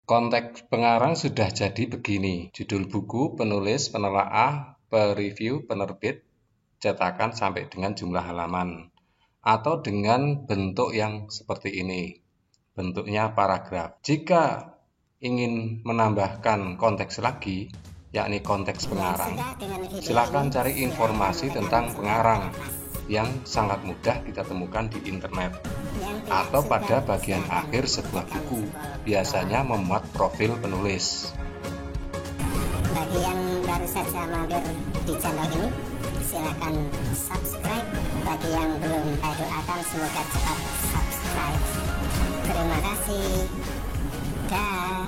Konteks pengarang sudah jadi begini: judul buku, penulis, penelaah, pereview, penerbit, cetakan sampai dengan jumlah halaman, atau dengan bentuk yang seperti ini, bentuknya paragraf. Jika ingin menambahkan konteks lagi, yakni konteks pengarang, silakan cari informasi tentang pengarang yang sangat mudah kita temukan di internet atau pada bagian akhir sebuah buku, biasanya memuat profil penulis. Bagi yang baru saja mampir di channel ini, silakan subscribe. Bagi yang belum, saya doakan semoga cepat subscribe. Terima kasih. Dah.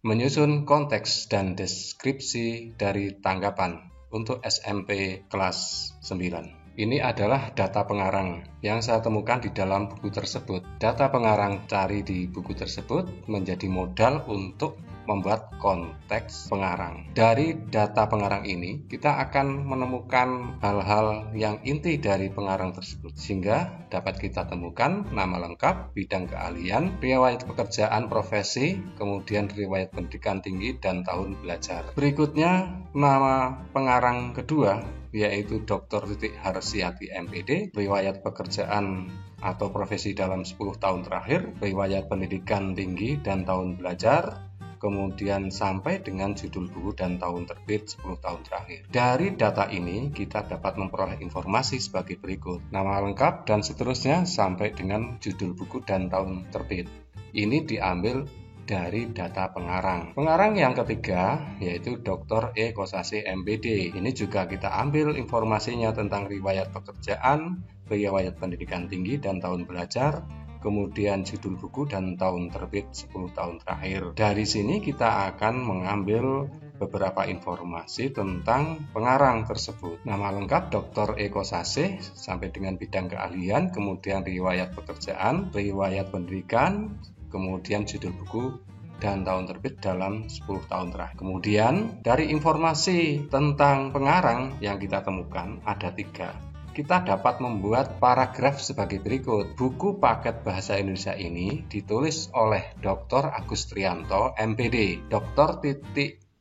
Menyusun konteks dan deskripsi dari tanggapan untuk SMP kelas 9. Ini adalah data pengarang yang saya temukan di dalam buku tersebut. Data pengarang cari di buku tersebut menjadi modal untuk membuat konteks pengarang. Dari data pengarang ini, kita akan menemukan hal-hal yang inti dari pengarang tersebut, sehingga dapat kita temukan nama lengkap, bidang keahlian, riwayat pekerjaan profesi, kemudian riwayat pendidikan tinggi, dan tahun belajar. Berikutnya, nama pengarang kedua, yaitu Dr. Harsiati MPD, riwayat pekerjaan atau profesi dalam 10 tahun terakhir, riwayat pendidikan tinggi dan tahun belajar, kemudian sampai dengan judul buku dan tahun terbit 10 tahun terakhir. Dari data ini kita dapat memperoleh informasi sebagai berikut: nama lengkap dan seterusnya sampai dengan judul buku dan tahun terbit. Ini diambil dari data pengarang. Pengarang yang ketiga yaitu Dr. E. Kosasih MPD. Ini juga kita ambil informasinya tentang riwayat pekerjaan, riwayat pendidikan tinggi dan tahun belajar, kemudian judul buku dan tahun terbit 10 tahun terakhir. Dari sini kita akan mengambil beberapa informasi tentang pengarang tersebut. Nama lengkap Dr. E. Kosasih sampai dengan bidang keahlian, kemudian riwayat pekerjaan, riwayat pendidikan, kemudian judul buku dan tahun terbit dalam 10 tahun terakhir. Kemudian dari informasi tentang pengarang yang kita temukan ada 3. Kita dapat membuat paragraf sebagai berikut. Buku paket bahasa Indonesia ini ditulis oleh Dr. Agus Trianto MPD, Dr.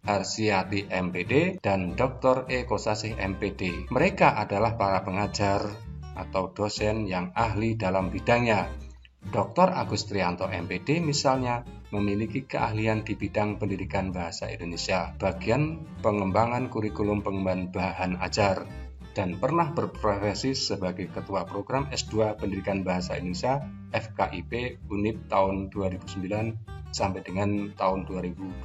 Harsiati MPD, dan Dr. E. Kosasih MPD. Mereka adalah para pengajar atau dosen yang ahli dalam bidangnya. Dr. Agus Trianto MPD misalnya memiliki keahlian di bidang pendidikan bahasa Indonesia, bagian pengembangan kurikulum pengembangan bahan ajar, dan pernah berprofesi sebagai Ketua Program S2 Pendidikan Bahasa Indonesia FKIP UNIP tahun 2009 sampai dengan tahun 2012.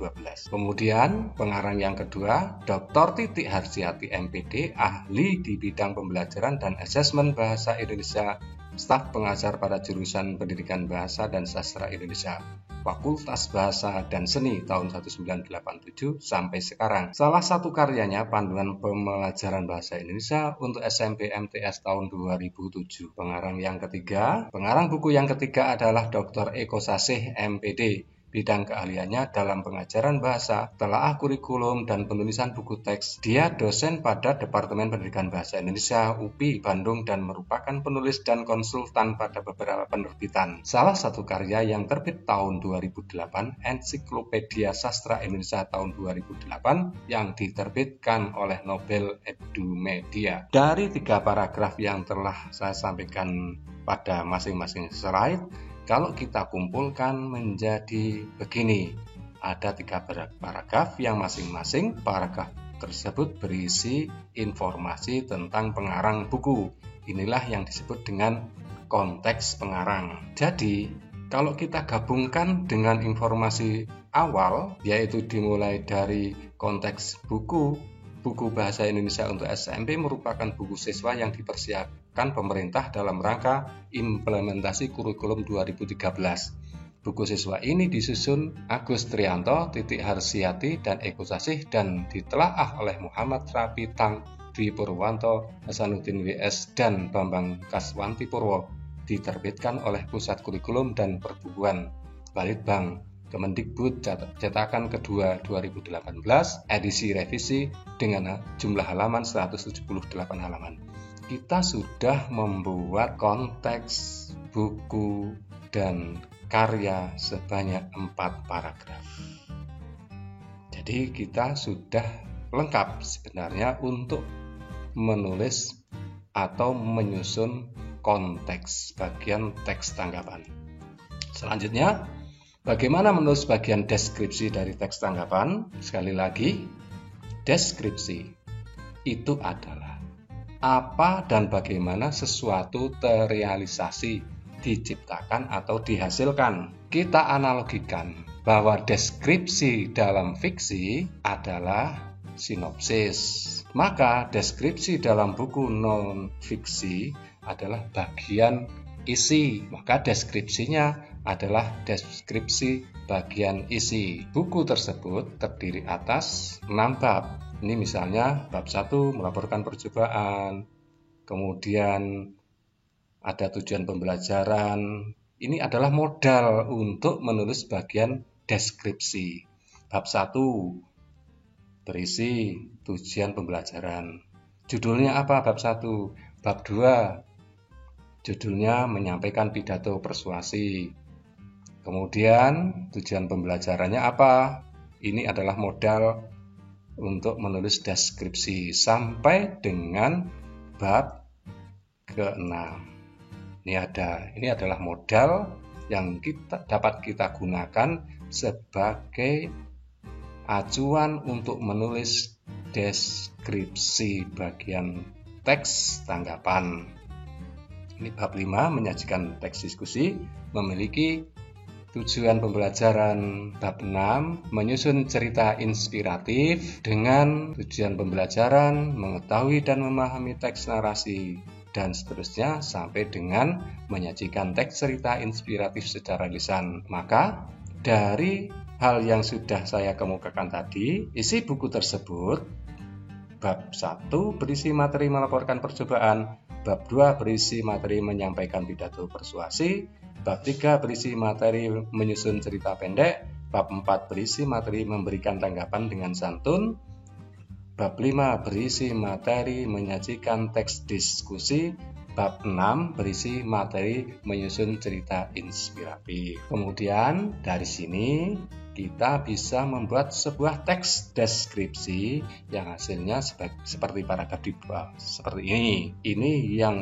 Kemudian pengarang yang kedua, Dr. Harsiati MPD, ahli di bidang pembelajaran dan asesmen bahasa Indonesia, staf pengajar pada jurusan Pendidikan Bahasa dan Sastra Indonesia, Fakultas Bahasa dan Seni tahun 1987 sampai sekarang. Salah satu karyanya Panduan Pembelajaran Bahasa Indonesia untuk SMP MTS tahun 2007. Pengarang buku yang ketiga adalah Dr. E. Kosasih MPD. Bidang keahliannya dalam pengajaran bahasa, telaah kurikulum, dan penulisan buku teks. Dia dosen pada Departemen Pendidikan Bahasa Indonesia UPI Bandung dan merupakan penulis dan konsultan pada beberapa penerbitan. Salah satu karya yang terbit tahun 2008, Ensiklopedia Sastra Indonesia tahun 2008 yang diterbitkan oleh Nobel Edumedia. Dari 3 paragraf yang telah saya sampaikan pada masing-masing slide, kalau kita kumpulkan menjadi begini, ada 3 paragraf yang masing-masing paragraf tersebut berisi informasi tentang pengarang buku. Inilah yang disebut dengan konteks pengarang. Jadi, kalau kita gabungkan dengan informasi awal, yaitu dimulai dari konteks buku bahasa Indonesia untuk SMP merupakan buku siswa yang dipersiapkan pemerintah dalam rangka implementasi kurikulum 2013. Buku siswa ini disusun Agus Trianto, Harsiati, dan E. Kosasih dan ditelaah oleh Muhammad Rafi Tang, Dwi Purwanto, Hasanuddin WS, dan Bambang Kaswanti Purwo. Diterbitkan oleh Pusat Kurikulum dan Perbukuan Balitbang Kemendikbud cetakan kedua 2018, edisi revisi dengan jumlah halaman 178 halaman. Kita sudah membuat konteks buku dan karya sebanyak 4 paragraf. Jadi kita sudah lengkap sebenarnya untuk menulis atau menyusun konteks bagian teks tanggapan. Selanjutnya, bagaimana menulis bagian deskripsi dari teks tanggapan? Sekali lagi, deskripsi itu adalah apa dan bagaimana sesuatu terrealisasi, diciptakan atau dihasilkan. Kita analogikan bahwa deskripsi dalam fiksi adalah sinopsis. Maka deskripsi dalam buku non-fiksi adalah bagian isi. Maka deskripsinya adalah deskripsi bagian isi. Buku tersebut terdiri atas 6 bab. Ini misalnya bab 1 melaporkan percobaan, kemudian ada tujuan pembelajaran. Ini adalah modal untuk menulis bagian deskripsi. Bab 1 berisi tujuan pembelajaran. Judulnya apa bab 1? Bab 2 judulnya menyampaikan pidato persuasi. Kemudian tujuan pembelajarannya apa? Ini adalah modal untuk menulis deskripsi sampai dengan bab ke-6. Ini adalah modal yang dapat kita gunakan sebagai acuan untuk menulis deskripsi bagian teks tanggapan. Ini bab 5 menyajikan teks diskusi, memiliki tujuan pembelajaran. Bab 6 menyusun cerita inspiratif dengan tujuan pembelajaran, mengetahui dan memahami teks narasi, dan seterusnya sampai dengan menyajikan teks cerita inspiratif secara lisan. Maka dari hal yang sudah saya kemukakan tadi, isi buku tersebut bab 1 berisi materi melaporkan percobaan, bab 2 berisi materi menyampaikan pidato persuasi, bab 3 berisi materi menyusun cerita pendek, bab 4 berisi materi memberikan tanggapan dengan santun, bab 5 berisi materi menyajikan teks diskusi, bab 6 berisi materi menyusun cerita inspiratif. Kemudian dari sini kita bisa membuat sebuah teks deskripsi yang hasilnya seperti paragraf di bawah seperti ini. Ini yang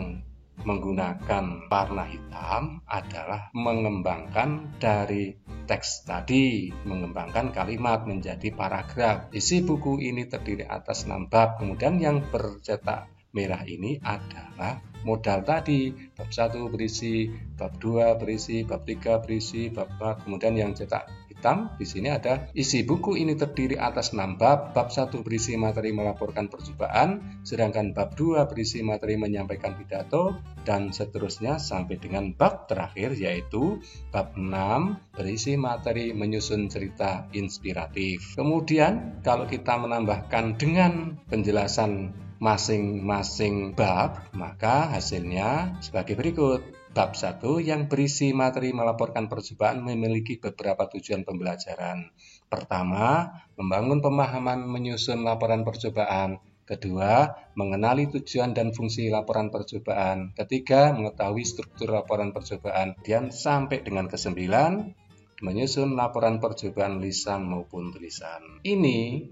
menggunakan warna hitam adalah mengembangkan dari teks tadi, mengembangkan kalimat menjadi paragraf. Isi buku ini terdiri atas 6 bab, kemudian yang bercetak merah ini adalah modal tadi. Bab 1 berisi, bab 2 berisi, bab 3 berisi, bab 4, kemudian yang cetak hitam di sini ada isi buku ini terdiri atas 6 bab. Bab 1 berisi materi melaporkan percobaan, sedangkan bab 2 berisi materi menyampaikan pidato, dan seterusnya sampai dengan bab terakhir yaitu bab 6 berisi materi menyusun cerita inspiratif. Kemudian kalau kita menambahkan dengan penjelasan masing-masing bab, maka hasilnya sebagai berikut. Bab 1 yang berisi materi melaporkan percobaan memiliki beberapa tujuan pembelajaran. Pertama, membangun pemahaman menyusun laporan percobaan. Kedua, mengenali tujuan dan fungsi laporan percobaan. Ketiga, mengetahui struktur laporan percobaan. Dan sampai dengan ke-9, menyusun laporan percobaan lisan maupun tulisan. Ini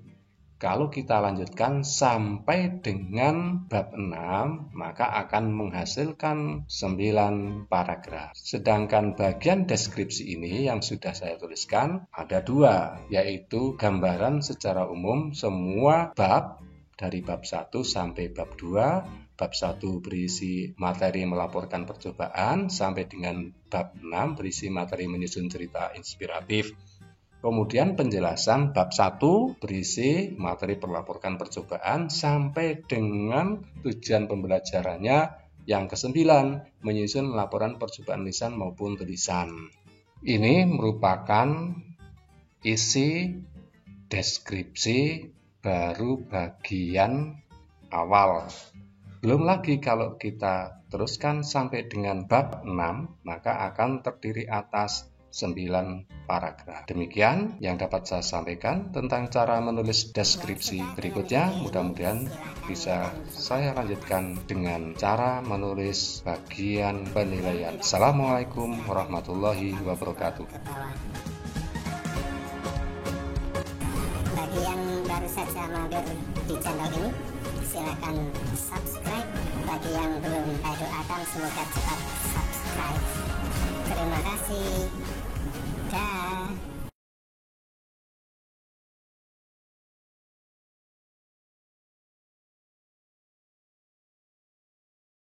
kalau kita lanjutkan sampai dengan bab 6, maka akan menghasilkan 9 paragraf. Sedangkan bagian deskripsi ini yang sudah saya tuliskan ada 2, yaitu gambaran secara umum semua bab dari bab 1 sampai bab 2. Bab 1 berisi materi melaporkan percobaan sampai dengan bab 6 berisi materi menyusun cerita inspiratif. Kemudian penjelasan bab 1 berisi materi melaporkan percobaan sampai dengan tujuan pembelajarannya yang ke-9, menyusun laporan percobaan lisan maupun tulisan. Ini merupakan isi deskripsi baru bagian awal. Belum lagi kalau kita teruskan sampai dengan bab 6, maka akan terdiri atas 9 paragraf. Demikian yang dapat saya sampaikan tentang cara menulis deskripsi. Berikutnya mudah-mudahan bisa saya lanjutkan dengan cara menulis bagian penilaian. Assalamualaikum warahmatullahi wabarakatuh. Bagi yang baru saja mampir di channel ini, silakan subscribe. Bagi yang belum, saya doakan semoga cepat subscribe. Terima kasih.